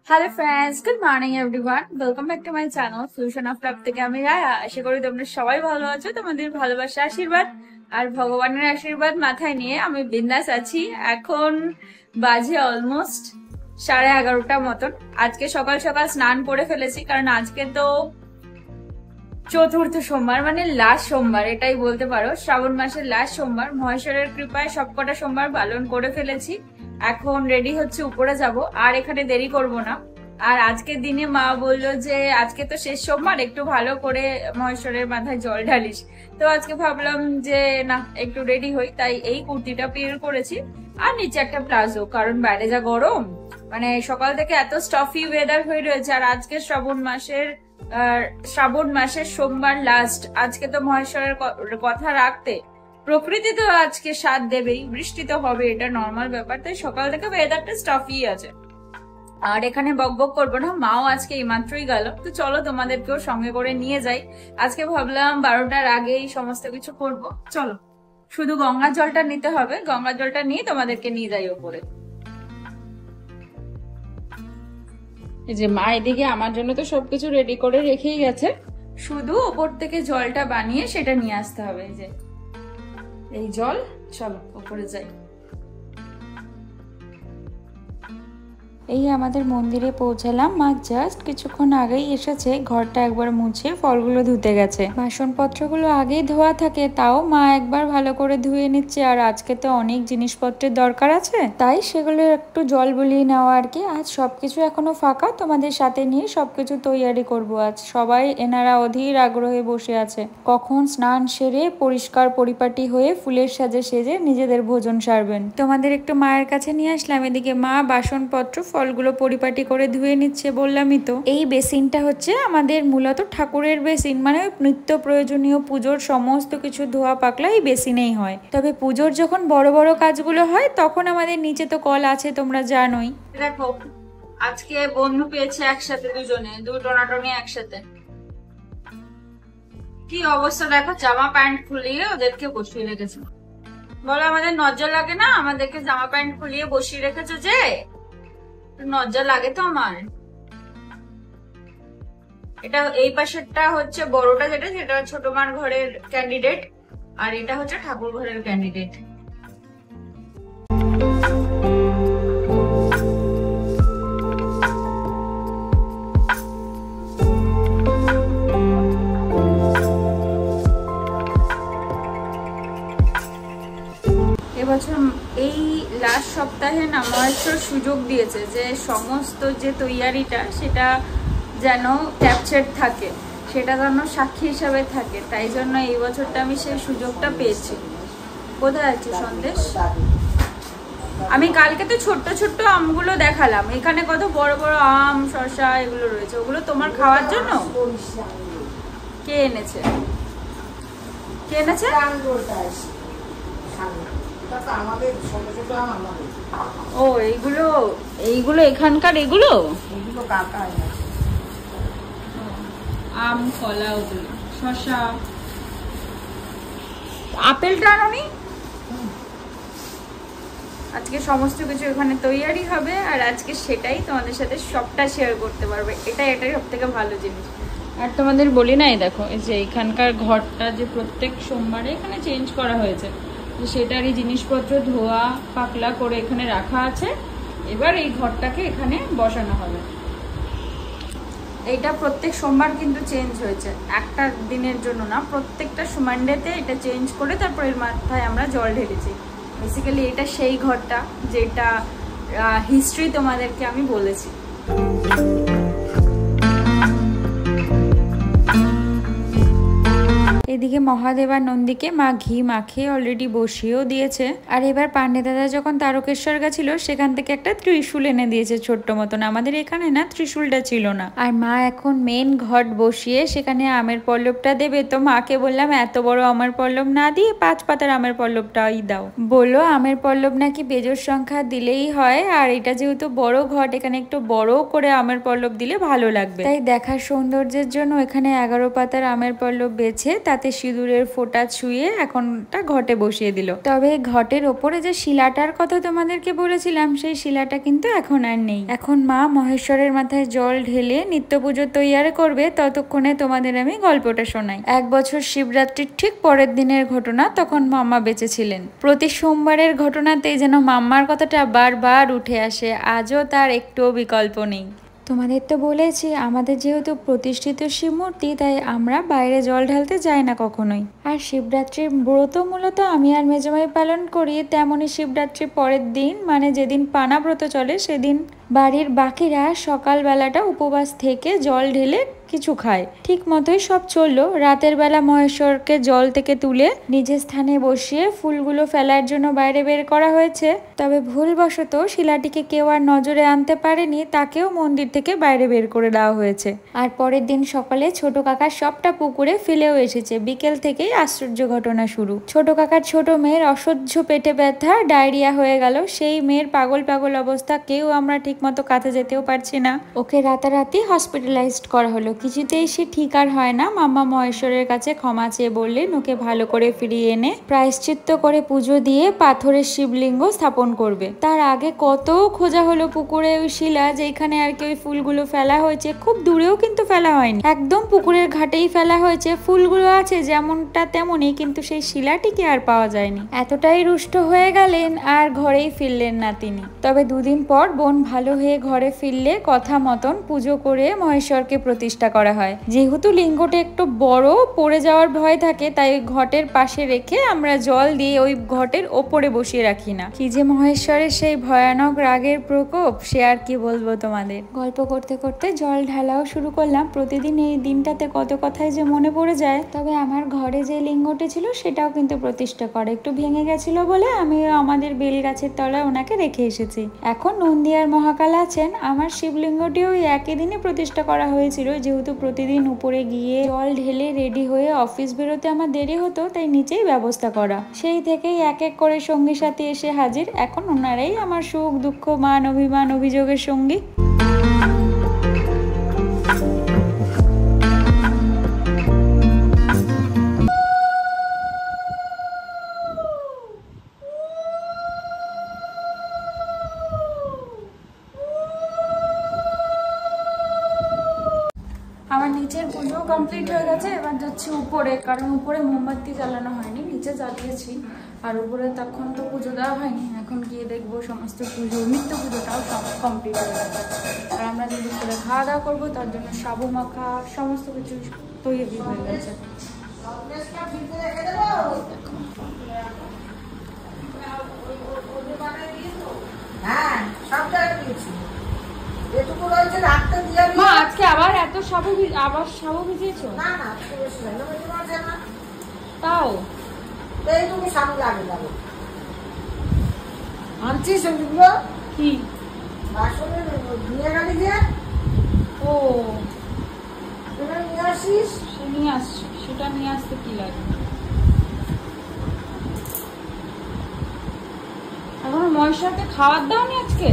Hello friends, good morning everyone. Welcome back to my channel fusion of love থেকে আমি রায়া। আশা করি তোমরা সবাই ভালো আছো। তোমাদের ভালোবাসা, আশীর্বাদ আর ভগবানের আশীর্বাদ মাথায় নিয়ে আমি বিন্দাস আছি। এখন বাজে অলমোস্ট 11:30 মতন। আজকে সকাল সকাল স্নান করে ফেলেছি, কারণ আজকে তো চতুর্থ সোমবার, মানে লাস্ট সোমবার এটাই বলতে পারো। শ্রাবণ মাসের লাস্ট সোমবার। মহেশ্বরের কৃপায় সবকটা সোমবার পালন করে ফেলেছি। এখন রেডি হচ্ছে, উপরে যাব। আর এখানে দেরি করব না। আর আজকের দিনে মা বললো যে আজকে তো শেষ সোমবার, একটু ভালো করে মহেশ্বরের মাথায় জল ঢালিস। তো আজকে ভাবলাম যে না, একটু রেডি হই, তাই এই কুর্তিটা পেয়ার করেছি আর নিচে একটা প্লাজো, কারণ বাইরে যা গরম। মানে সকাল থেকে এত স্টাফি ওয়েদার হয়ে রয়েছে। আর আজকে শ্রাবণ মাসের সোমবার লাস্ট। আজকে তো মহেশ্বরের কথা রাখতে প্রকৃতি তো আজকে সাথ দেবেই, বৃষ্টি তো হবে, এটা নর্মাল ব্যাপার। তাই সকাল থেকে ওয়েদারটা স্টাফি আছে। আর এখানে বকবক করবো না, মাও আজকে এইমাত্রই গেল। তো চলো তোমাদেরকেও সঙ্গে করে নিয়ে যাই। আজকে ভাবলাম 12টার আগেই সমস্ত কিছু করব। চলো, শুধু গঙ্গার জলটা নিতে হবে, গঙ্গার জলটা নিয়ে তোমাদেরকে নিয়ে যাই ওপরে। এই যে মা এদিকে আমার জন্য তো সবকিছু রেডি করে রেখেই গেছে, শুধু ওপর থেকে জলটা বানিয়ে সেটা নিয়ে আসতে হবে। এই যে এই জল, চলো ওপরে যাই। এই আমাদের মন্দিরে পৌঁছালাম। মা জাস্ট কিছুক্ষণ আগেই এসেছে, ঘরটা একবার মুছে ফলগুলো ধুতে গেছে। বাসনপত্রগুলো আগেই ধোয়া থাকে, তাও মা একবার ভালো করে ধুয়ে নিচ্ছে। আর আজকে তো অনেক জিনিসপত্রের দরকার আছে, তাই সেগুলো একটু জল বুলিয়ে নেওয়া আর কি। আজ সবকিছু এখনো ফাঁকা, তোমাদের সাথে নিয়ে সবকিছু তৈয়ারি করব। আজ সবাই এনারা অধীর আগ্রহে বসে আছে কখন স্নান সেরে পরিষ্কার পরিপাটি হয়ে ফুলের সাজে সেজে নিজেদের ভোজন সারবেন। তোমাদের একটু মায়ের কাছে নিয়ে আসলাম। এদিকে মা বাসনপত্র ফলগুলো পরিপাটি করে ধুয়ে নিচ্ছে। বললামই তো, এই বেসিনটা হচ্ছে আমাদের মূলত ঠাকুরের বেসিন, মানে নিত্য প্রয়োজনীয় পুজোর সমস্ত কিছু ধোয়া পাকলা এই বেসিনেই হয়। তবে পুজোর যখন বড় বড় কাজগুলো হয় তখন আমাদের নিচে তো কল আছে, তোমরা জানোই। দেখো, আজকে বন্ধু পেয়েছে একসাথে, দুজনে টনাটনি একসাথে। কি অবস্থা দেখো, জামা প্যান্ট খুলিয়ে ওদেরকে বসিয়ে রেখেছে। বলো, আমাদের নজর লাগে না? আমাদেরকে জামা প্যান্ট খুলিয়ে বসিয়ে রেখেছে যে, নজর লাগে তো আমার। এটা এই পাশেরটা হচ্ছে বড়টা, যেটা সেটা ছোট মার ঘরের ক্যান্ডিডেট, আর এটা হচ্ছে ঠাকুর ঘরের ক্যান্ডিডেট। এবছর এই লাস্ট সপ্তাহে না মহেশ্বর সুযোগ দিয়েছে যে সমস্ত যে তৈয়ারিটা সেটা যেন ক্যাপচার থাকে, সেটা যেন সাক্ষী হিসাবে থাকে। তাই জন্য এই বছরটা আমি সেই সুযোগটা পেয়েছি। কোথায় আছে সন্দেশ? আমি কালকে তো ছোট্ট ছোট্ট আমগুলো দেখালাম, এখানে কত বড় বড় আম, শসা এগুলো রয়েছে। ওগুলো তোমার খাওয়ার জন্য? কে এনেছে? কে এনেছে? ও, এইগুলো এইগুলো এখানকার, এগুলো আম, কলা, ওগুলো শসা। আপেলটা আনোনি? আজকে সমস্ত কিছু এখানে তৈয়ারি হবে, আর আজকে সেটাই তোমাদের সাথে সবটা শেয়ার করতে পারবে। এটাই সব থেকে ভালো জিনিস। আর তোমাদের বলি না, এই দেখো, এই যে এখানকার ঘরটা যে প্রত্যেক সোমবারে এখানে চেঞ্জ করা হয়েছে, সেটারই জিনিসপত্র ধোয়া পাকলা করে এখানে রাখা আছে। এবার এই ঘরটাকে এখানে বসানো হবে। এইটা প্রত্যেক সোমবার কিন্তু চেঞ্জ হয়েছে, একটা দিনের জন্য না, প্রত্যেকটা মানডেতে এটা চেঞ্জ করে তারপর এর মাথায় আমরা জল ঢেলেছি। বেসিক্যালি এটা সেই ঘরটা যেটা হিস্ট্রি তোমাদেরকে আমি বলেছি। এদিকে মহাদেব আর নন্দীকে মা ঘি মাখিয়ে অলরেডি বসিয়েও দিয়েছে। আর এবার পান্ডে দাদা যখন তারকেশ্বর গেছিল সেখান থেকে একটা ত্রিশূল এনে দিয়েছে ছোট্ট মতন। আমাদের এখানে না ত্রিশূলটা ছিল না। আর মা এখন মেন ঘট বসিয়ে সেখানে আমের পল্লবটা দেবে। তো মাকে বললাম এত বড় আমের পল্লব না দিয়ে 5 পাতার আমের পল্লবটাই দাও। বললো আমের পল্লব নাকি বেজোর সংখ্যা দিলেই হয়, আর এটা যেহেতু বড় ঘট, এখানে একটু বড় করে আমের পল্লব দিলে ভালো লাগবে। তাই দেখার সৌন্দর্যের জন্য এখানে 11 পাতার আমের পল্লব বেছে তাতে তাতে সিঁদুরের ফোঁটা ছুঁয়ে এখনটা ঘটে বসিয়ে দিল। তবে ঘটের ওপরে যে শিলাটার কথা তোমাদেরকে বলেছিলাম, সেই শিলাটা কিন্তু এখন আর নেই। এখন মা মহেশ্বরের মাথায় জল ঢেলে নিত্য পুজোর তৈয়ারি করবে, ততক্ষণে তোমাদের আমি গল্পটা শোনাই। 1 বছর শিবরাত্রির ঠিক পরের দিনের ঘটনা, তখন মাম্মা বেঁচে ছিলেন। প্রতি সোমবারের ঘটনাতেই যেন মাম্মার কথাটা বারবার উঠে আসে, আজও তার একটুও বিকল্প নেই। তোমাদের তো বলেছি আমাদের যেহেতু প্রতিষ্ঠিত শিব মূর্তি, তাই আমরা বাইরে জল ঢালতে যাই না কখনোই। আর শিবরাত্রির ব্রত মূলত আমি আর মেজমাই পালন করি, তেমনই শিবরাত্রির পরের দিন মানে যেদিন পানা ব্রত চলে সেদিন বাড়ির বাকিরা সকালবেলাটা উপবাস থেকে জল ঢেলে কিছু খায়। ঠিক মতোই সব চললো। রাতের বেলা মহেশ্বরকে জল থেকে তুলে নিজের স্থানে বসিয়ে ফুলগুলো ফেলার জন্য বাইরে বের করা হয়েছে। তবে ভুলবশত শিলাটিকে কেউ আর নজরে আনতে পারেনি, তাকেও মন্দির থেকে বাইরে বের করে দেওয়া হয়েছে। আর পরের দিন সকালে ছোট কাকার সবটা পুকুরে ফেলেও এসেছে। বিকেল থেকেই আশ্চর্য ঘটনা শুরু। ছোট কাকার ছোট মেয়ের অসহ্য পেটে ব্যথা, ডায়রিয়া হয়ে গেল। সেই মেয়ের পাগল পাগল অবস্থা, কেউ আমরা ঠিক মতো কাছে যেতেও পারছি না। ওকে রাতারাতি হসপিটালাইজড করা হলো। কিছুতেই সে ঠিক আর হয় না। মাম্মা মহেশ্বরের কাছে ক্ষমা চেয়ে বললেন ওকে ভালো করে ফিরিয়ে এনে প্রায়শ্চিত্ত করে পুজো দিয়ে পাথরের শিবলিঙ্গ স্থাপন করবে। তার আগে কত খোঁজা হলো পুকুরে ওই শিলা যেখানে আর কি ওই ফুলগুলো ফেলা হয়েছে। খুব দূরেও কিন্তু ফেলা হয়নি, একদম পুকুরের ঘাটেই ফেলা হয়েছে। ফুলগুলো আছে যেমনটা তেমনই, কিন্তু সেই শিলাটিকে আর পাওয়া যায়নি। এতটাই রুষ্ট হয়ে গেলেন আর ঘরেই ফিরলেন না তিনি। তবে দুদিন পর বোন ভালো হয়ে ঘরে ফিরলে কথা মতন পুজো করে মহেশ্বরকে প্রতিষ্ঠা করা হয়। যেহেতু লিঙ্গটা একটু বড়, পড়ে যাওয়ার ভয় থাকে, তাই ঘটের পাশে রেখে আমরা জল দিয়ে ওই ঘটের ওপরে বসিয়ে রাখি না। কি যে মহেশ্বরের সেই ভয়ানক রাগের প্রকোপ, সে আর কি বলবো তোমাদের। গল্প করতে করতে জল ঢালাও শুরু করলাম। প্রতিদিন এই দিনটাতে কত কথাই যে মনে পড়ে যায়। তবে আমার ঘরে যে লিঙ্গটি ছিল সেটাও কিন্তু প্রতিষ্ঠা করে একটু ভেঙে গেছিল বলে আমি আমাদের বেল গাছের তলায় ওনাকে রেখে এসেছি। এখন নন্দী আর মহাকাল আছেন। আমার শিবলিঙ্গটিও ওই একই দিনে প্রতিষ্ঠা করা হয়েছিল। যেহেতু প্রতিদিন উপরে গিয়ে জল ঢেলে রেডি হয়ে অফিস বেরোতে আমার দেরি হতো, তাই নিচেই ব্যবস্থা করা। সেই থেকেই এক এক করে সঙ্গী সাথী এসে হাজির। এখন ওনারাই আমার সুখ দুঃখ মান অভিমান অভিযোগের সঙ্গী। আমার নিচের পুজো কমপ্লিট হয়ে গেছে। এবার যাচ্ছি উপরে, কারণ উপরে মোমবাতি জ্বালানো হয়নি, নিচে জ্বালিয়েছি। আর উপরে তখন তো পুজো দেওয়া হয়নি। এখন গিয়ে দেখবো সমস্ত পুজো, নিত্য পুজোটাও কমপ্লিট হয়ে গেছে। আর আমরা যদি করে খাওয়া দাওয়া করবো, তার জন্য সাবু মাখা সমস্ত কিছু তৈরি হয়ে গেছে। হ্যাঁ, সব জায়গায় দিয়েছি। যেটুকু রয়েছে রাখতে দিয়ে মা আজকে আবার এত সাবু ভিজিয়েছো? না না, বেশি হয় না, বেশি আছে না। তাও এইটুকু সামনে যাবে। আনছিস ওগুলো কি বাসনে দিয়ে গেলি দিয়ে? ও তুমি নিয়ে আসিস। নিয়ে আসছি, সেটা নিয়ে আসতে কি লাগে? এখন মহেশ্বরকে খাবার দাওনি আজকে?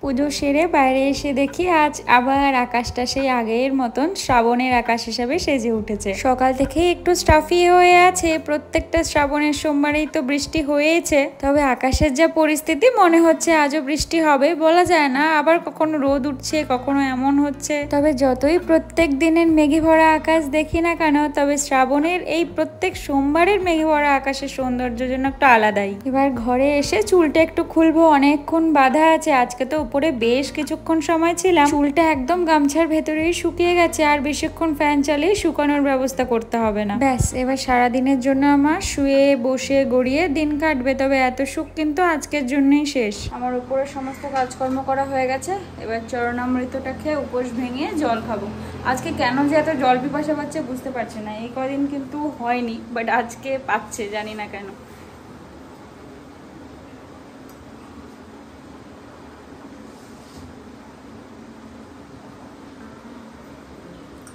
পুজো সেরে বাইরে এসে দেখি আজ আবার আকাশটা সেই আগের মতন শ্রাবণের আকাশ হিসাবে সেজে উঠেছে। সকাল থেকেই একটু স্টাফি হয়ে আছে। প্রত্যেকটা শ্রাবণের সোমবারেই তো বৃষ্টি হয়েছে। তবে আকাশের যা পরিস্থিতি, মনে হচ্ছে আজও বৃষ্টি হবে, বলা যায় না। আবার কখনো রোদ উঠছে, কখনো এমন হচ্ছে। তবে যতই প্রত্যেক দিনের মেঘে ভরা আকাশ দেখি না কেন, তবে শ্রাবণের এই প্রত্যেক সোমবারের মেঘে ভরা আকাশের সৌন্দর্য যেন একটু আলাদাই। এবার ঘরে এসে চুলটা একটু খুলবো, অনেকক্ষণ বাঁধা আছে। আজকে তো উপরে বেশ কিছুক্ষণ সময় ছিলাম। চুলটা একদম গামছার ভেতরেই শুকিয়ে গেছে, আর বেশিক্ষণ ফ্যান চালিয়ে শুকানোর ব্যবস্থা করতে হবে না। ব্যাস, এবার সারাদিনের জন্য আমার শুয়ে বসে গড়িয়ে দিন কাটবে। তবে এত সুখ কিন্তু আজকের জন্যই শেষ। আমার উপরে সমস্ত কাজকর্ম করা হয়ে গেছে। এবার চরণামৃতটা খেয়ে উপোস ভেঙে জল খাবো। আজকে কেন যে এত জল পিপাসা পাচ্ছে বুঝতে পারছি না। এই কদিন কিন্তু হয়নি, বাট আজকে পাচ্ছে, জানি না কেন।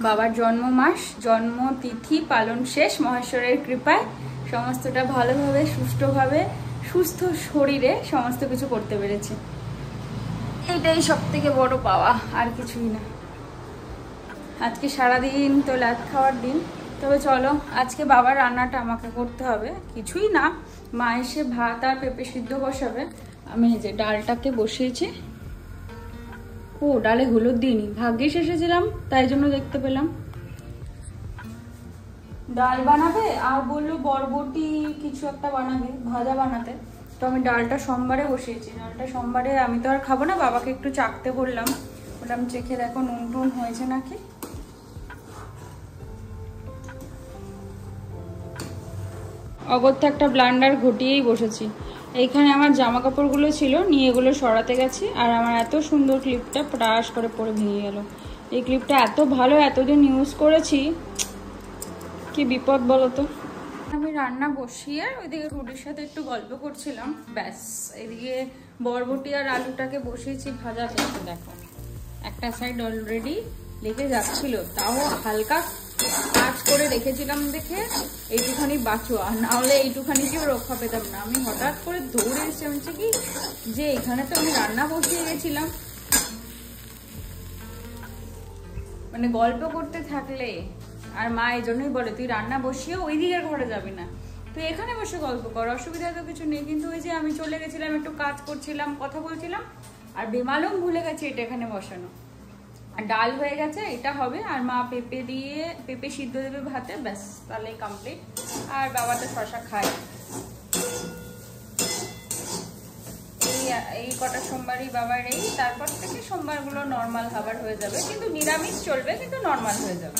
বাবার জন্ম মাস, জন্মতিথি পালন শেষ মহেশ্বরের কৃপায়। সমস্তটা ভালোভাবে, সুষ্ঠুভাবে, সুস্থ শরীরে সমস্ত কিছু করতে পেরেছে। এটাই সব থেকে বড় পাওয়া, আর কিছুই না। আজকে সারাদিন তো লাত খাওয়ার দিন। তবে চলো, আজকে বাবার রান্নাটা আমাকে করতে হবে। কিছুই না, মা এসে ভাত আর পেঁপে সিদ্ধ বসাবে। আমি এই যে ডালটাকে বসিয়েছি। ও, ডালে হলুদ দিইনি, ভাগ্যিস এসেছিলাম তাই জন্য দেখতে পেলাম। ডাল বানাবে আর বললো বরবটি কিছু একটা বানাবে, ভাজা বানাতে। তো আমি ডালটা সোমবারে বসিয়েছি। ডালটা সোমবারে আমি তো আর খাবো না, বাবাকে একটু চাখতে বললাম। বললাম চেখে দেখো নুন টুন হয়েছে নাকি। অগত্যা একটা ব্লান্ডার ঘটিয়েই বসেছি। এইখানে আমার জামা কাপড়গুলো ছিল, নিয়ে এগুলো সরাতে গেছি। আর আমার এত সুন্দর ক্লিপটা প্রাস করে পরে ভেঙে গেল। এই ক্লিপটা এত ভালো, এতদিন ইউজ করেছি, কি বিপদ বলো তো। আমি রান্না বসিয়ে ওইদিকে রুটির সাথে একটু গল্প করছিলাম, ব্যাস। এদিকে বরবটি আর আলুটাকে বসিয়েছি ভাজা করতে। দেখো একটা সাইড অলরেডি লেগে যাচ্ছিল, তাও হালকা কাজ করে রেখেছিলাম দেখে এইটুখানি বাঁচোয়া, না হলে এইটুখানিকেও রক্ষা পেতাম না। আমি হঠাৎ করে দৌড়ে এসে হচ্ছে কি যে এখানে তো আমি রান্না বসিয়ে গেছিলাম। মানে গল্প করতে থাকলে, আর মা এই জন্যই বলে তুই রান্না বসিয়ে ওই দিকের ঘরে যাবি না, তুই এখানে বসে গল্প কর, অসুবিধা তো কিছু নেই। কিন্তু ওই যে আমি চলে গেছিলাম, একটু কাজ করছিলাম, কথা বলছিলাম, আর বেমালুম ভুলে গেছি এটা এখানে বসানো। আর ডাল হয়ে গেছে, এটা হবে। আর মা পেঁপে সিদ্ধ দেবে ভাতে, ব্যাস তাহলে কমপ্লিট। আর বাবা তো শশা খায়। এই কটা সোমবারই বাবার, এই তারপর থেকে সোমবারগুলো নর্মাল খাবার হয়ে যাবে, কিন্তু নিরামিষ চলবে, কিন্তু নর্মাল হয়ে যাবে।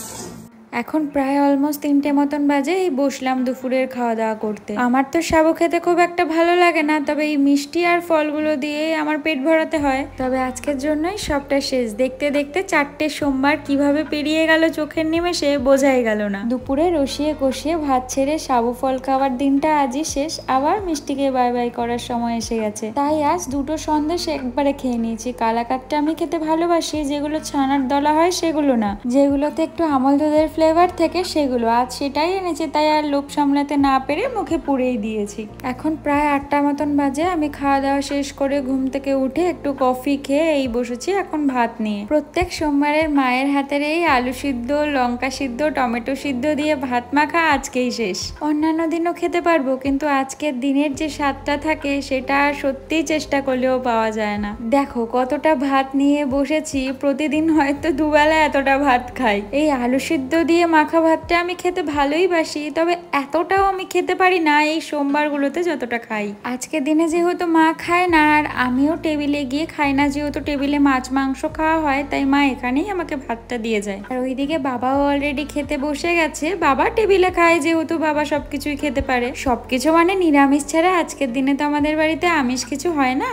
এখন প্রায় অলমোস্ট 3টে মতন বাজে। এই বসলাম দুপুরের খাওয়া দাওয়া করতে। আমার তো সাবু খেতে খুব একটা ভালো লাগে না, তবে এই মিষ্টি আর ফলগুলো দিয়ে আমার পেট ভরাতে হয়। তবে আজকের জন্যই সবটা শেষ। দেখতে দেখতে 4টে সোমবার কিভাবে পেরিয়ে গেল চোখের নিমেষে বোঝাই গেল না। দুপুরে রসিয়ে কষিয়ে ভাত ছেড়ে সাবু ফল খাওয়ার দিনটা আজই শেষ। আবার মিষ্টিকে বাই বাই করার সময় এসে গেছে, তাই আজ 2টো সন্দেশ একবারে খেয়ে নিয়েছি। কালাকাতটা আমি খেতে ভালোবাসি, যেগুলো ছানার দলা হয় সেগুলো না, যেগুলোতে একটু আমল দুধের ফ্লেভার থেকে সেগুলো। আজ সেটাই এনেছে, তাই আর লোভ সামলাতে না পেরে মুখে পুরেই দিয়েছি। এখন প্রায় 8টা মতন বাজে। আমি খাওয়া দাওয়া শেষ করে ঘুম থেকে উঠে একটু কফি খেয়ে এই বসেছি এখন ভাত নিয়ে। প্রত্যেক সোমবারের মায়ের হাতের এই আলু সিদ্ধ, লঙ্কা সিদ্ধ, টমেটো সিদ্ধ দিয়ে ভাত মাখা আজকেই শেষ। অন্যান্য দিনও খেতে পারবো, কিন্তু আজকের দিনের যে স্বাদটা থাকে সেটা সত্যিই চেষ্টা করলেও পাওয়া যায় না। দেখো কতটা ভাত নিয়ে বসেছি, প্রতিদিন হয়তো দুবেলা এতটা ভাত খাই। এই আলু সিদ্ধ দিয়ে মাখা ভাতটা আমি খেতে ভালোই বাসি, তবে এতটাও আমি খেতে পারি না এই সোমবারগুলোতে যতটা খাই। আজকে দিনে যেহেতু মা খায় না, আর আমিও টেবিলে গিয়ে খাই না, যেহেতু টেবিলে মাছ মাংস খাওয়া হয়, তাই মা এখানেই আমাকে ভাতটা দিয়ে যায়। আর ওইদিকে বাবাও অলরেডি খেতে বসে গেছে। বাবা টেবিলে খায়, যেহেতু বাবা সবকিছুই খেতে পারে। সবকিছু মানে নিরামিষ ছাড়া। আজকের দিনে তো আমাদের বাড়িতে আমিষ কিছু হয় না।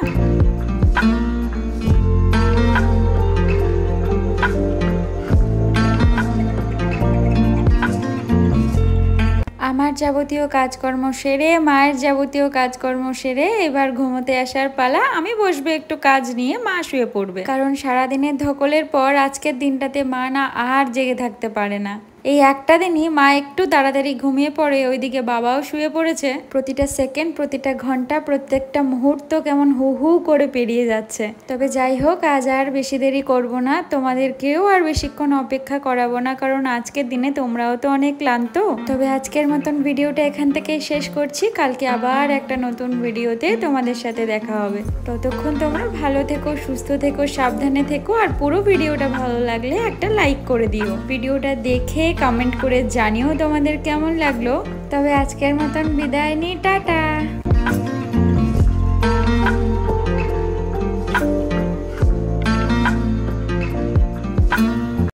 আমার যাবতীয় কাজকর্ম সেরে, মায়ের যাবতীয় কাজকর্ম সেরে এবার ঘুমোতে আসার পালা। আমি বসবে একটু কাজ নিয়ে, মা শুয়ে পড়বে। কারণ সারাদিনের ধকলের পর আজকের দিনটাতে মা না আর জেগে থাকতে পারে না। এই একটা দিনই মা একটু তাড়াতাড়ি ঘুমিয়ে পড়ে, ওইদিকে বাবাও শুয়ে পড়েছে। প্রতিটা সেকেন্ড, প্রতিটা ঘন্টা, প্রত্যেকটা মুহূর্ত কেমন হু হু করে পেরিয়ে যাচ্ছে। তবে যাই হোক, আজ আর বেশি দেরি করব না, তোমাদেরকেও আর বেশিক্ষণ অপেক্ষা করাবো না, কারণ আজকের দিনে তোমরাও তো অনেক ক্লান্ত। তবে আজকের মতন ভিডিওটা এখান থেকেই শেষ করছি। কালকে আবার একটা নতুন ভিডিওতে তোমাদের সাথে দেখা হবে। ততক্ষণ তোমরা ভালো থেকো, সুস্থ থেকো, সাবধানে থেকো। আর পুরো ভিডিওটা ভালো লাগলে একটা লাইক করে দিও। ভিডিওটা দেখে কমেন্ট করে জানিও তোমাদের কেমন লাগলো। তবে আজকের মতন বিদায় নিই, টাটা।